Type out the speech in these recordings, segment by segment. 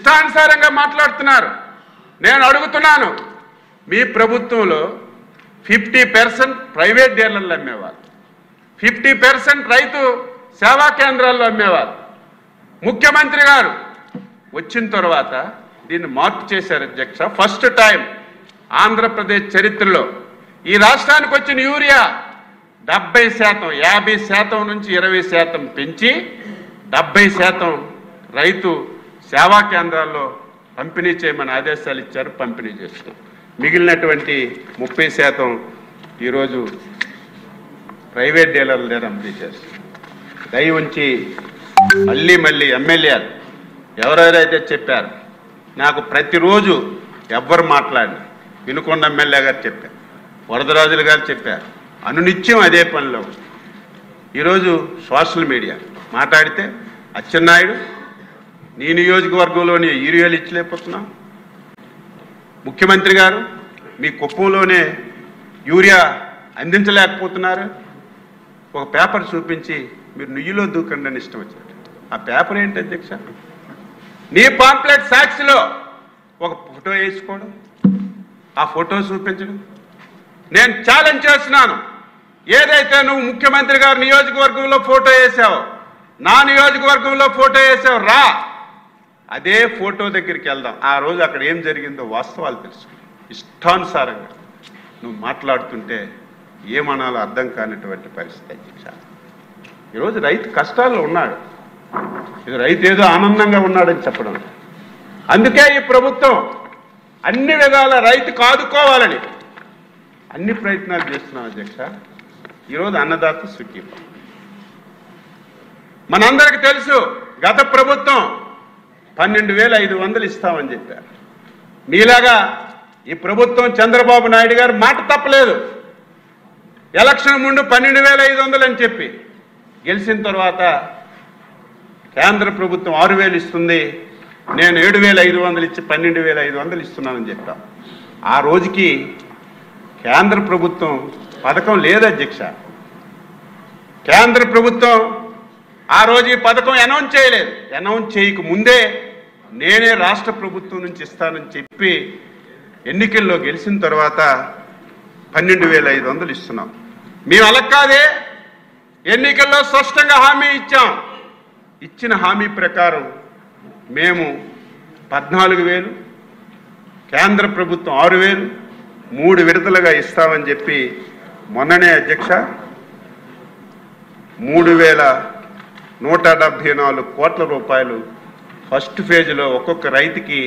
ఇష్టానుసారంగా మాట్లాడుతున్నారు. నేను అడుగుతున్నాను, మీ ప్రభుత్వంలో 50% ప్రైవేట్ డీలర్లు అమ్మేవారు, 50% రైతు సేవా కేంద్రాల్లో అమ్మేవారు. ముఖ్యమంత్రి గారు వచ్చిన తర్వాత దీన్ని మార్పు చేశారు అధ్యక్ష. ఫస్ట్ టైం ఆంధ్రప్రదేశ్ చరిత్రలో ఈ రాష్ట్రానికి వచ్చిన యూరియా 70%, 50% నుంచి 20% పెంచి 70% రైతు సేవా కేంద్రాల్లో పంపిణీ చేయమని ఆదేశాలు ఇచ్చారు. పంపిణీ చేస్తున్నాం. మిగిలినటువంటి 30% ఈరోజు ప్రైవేట్ డీలర్ల దగ్గర పంపిణీ చేస్తున్నాం. దయ ఉంచి మళ్ళీ ఎమ్మెల్యేలు ఎవరెవరైతే చెప్పారు, నాకు ప్రతిరోజు ఎవ్వరు మాట్లాడిన వినుకొండ ఎమ్మెల్యే గారు చెప్పారు, వరదరాజులు గారు చెప్పారు, అనునిత్యం అదే పనిలో. ఈరోజు సోషల్ మీడియా మాట్లాడితే అచ్చెన్నాయుడు నీ నియోజకవర్గంలోనే యూరియాలు ఇచ్చలేకపోతున్నాం, ముఖ్యమంత్రి గారు మీ కుప్పంలోనే యూరియా అందించలేకపోతున్నారు. ఒక పేపర్ చూపించి మీరు నుయ్యిలో దూకండి అని ఇష్టం వచ్చారు. ఆ పేపర్ ఏంటి అధ్యక్ష? నీ పాంప్లెట్ సాక్షిలో ఒక ఫోటో వేసుకోవడం, ఆ ఫోటో చూపించడం. నేను ఛాలెంజ్ చేస్తున్నాను, ఏదైతే నువ్వు ముఖ్యమంత్రి గారు నియోజకవర్గంలో ఫోటో వేసావో, నా నియోజకవర్గంలో ఫోటో వేసావు, రా అదే ఫోటో దగ్గరికి వెళ్దాం. ఆ రోజు అక్కడ ఏం జరిగిందో వాస్తవాలు తెలుసు. ఇష్టానుసారంగా నువ్వు మాట్లాడుతుంటే ఏమనాలో అర్థం కానిటువంటి పరిస్థితి అధ్యక్ష. ఈరోజు రైతు కష్టాల్లో ఉన్నాడు, ఇది రైతు ఏదో ఆనందంగా ఉన్నాడని చెప్పడం. అందుకే ఈ ప్రభుత్వం అన్ని విధాల రైతుకు ఆదుకోవాలని అన్ని ప్రయత్నాలు చేస్తున్నాం అధ్యక్ష. ఈరోజు అన్నదాత సుఖీభవ. మనందరికీ తెలుసు, గత ప్రభుత్వం 12,500 ఇస్తామని చెప్పారు. మీలాగా ఈ ప్రభుత్వం చంద్రబాబు నాయుడు గారు మాట తప్పలేదు. ఎలక్షన్ ముందు 12,500 అని చెప్పి గెలిచిన తర్వాత కేంద్ర ప్రభుత్వం 6,000 ఇస్తుంది, నేను 7,500 ఇచ్చి 12,500 ఇస్తున్నానని చెప్పాం. ఆ రోజుకి కేంద్ర ప్రభుత్వం పథకం లేదు అధ్యక్ష. కేంద్ర ప్రభుత్వం ఆ రోజు ఈ పథకం అనౌన్స్ చేయలేదు. అనౌన్స్ చేయక ముందే నేనే రాష్ట్ర ప్రభుత్వం నుంచి ఇస్తానని చెప్పి ఎన్నికల్లో గెలిచిన తర్వాత 12,500 ఇస్తున్నాం. మేము అలా కాదే, ఎన్నికల్లో స్పష్టంగా హామీ ఇచ్చాం. ఇచ్చిన హామీ ప్రకారం మేము 14,000, కేంద్ర ప్రభుత్వం 6,000, 3 విడతలుగా ఇస్తామని చెప్పి మొన్ననే అధ్యక్ష 3,174 కోట్ల రూపాయలు ఫస్ట్ ఫేజ్లో ఒక్కొక్క రైతుకి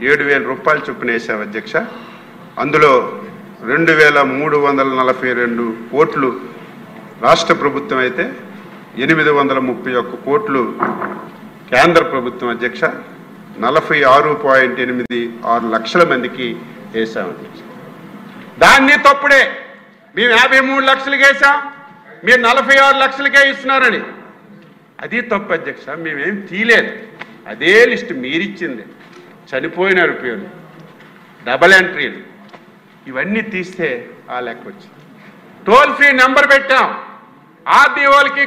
7,000 రూపాయలు చొప్పున వేసాం అధ్యక్ష. అందులో 2,342 కోట్లు రాష్ట్ర ప్రభుత్వం అయితే 831 కోట్లు కేంద్ర ప్రభుత్వం అధ్యక్ష. 46.86 లక్షల మందికి వేసాం అధ్యక్ష. దాన్ని తప్పుడే మేము 53 లక్షలకి వేసాం, మీరు 46 లక్షలకే ఇస్తున్నారని. అది తప్పు అధ్యక్ష. మేమేం తీయలేదు, అదే లిస్టు మీరిచ్చింది. చనిపోయిన పేర్లు, డబల్ ఎంట్రీలు ఇవన్నీ తీస్తే ఆ లెక్క వచ్చింది. టోల్ ఫ్రీ నెంబర్ పెట్టాం, ఆర్డీఓలకి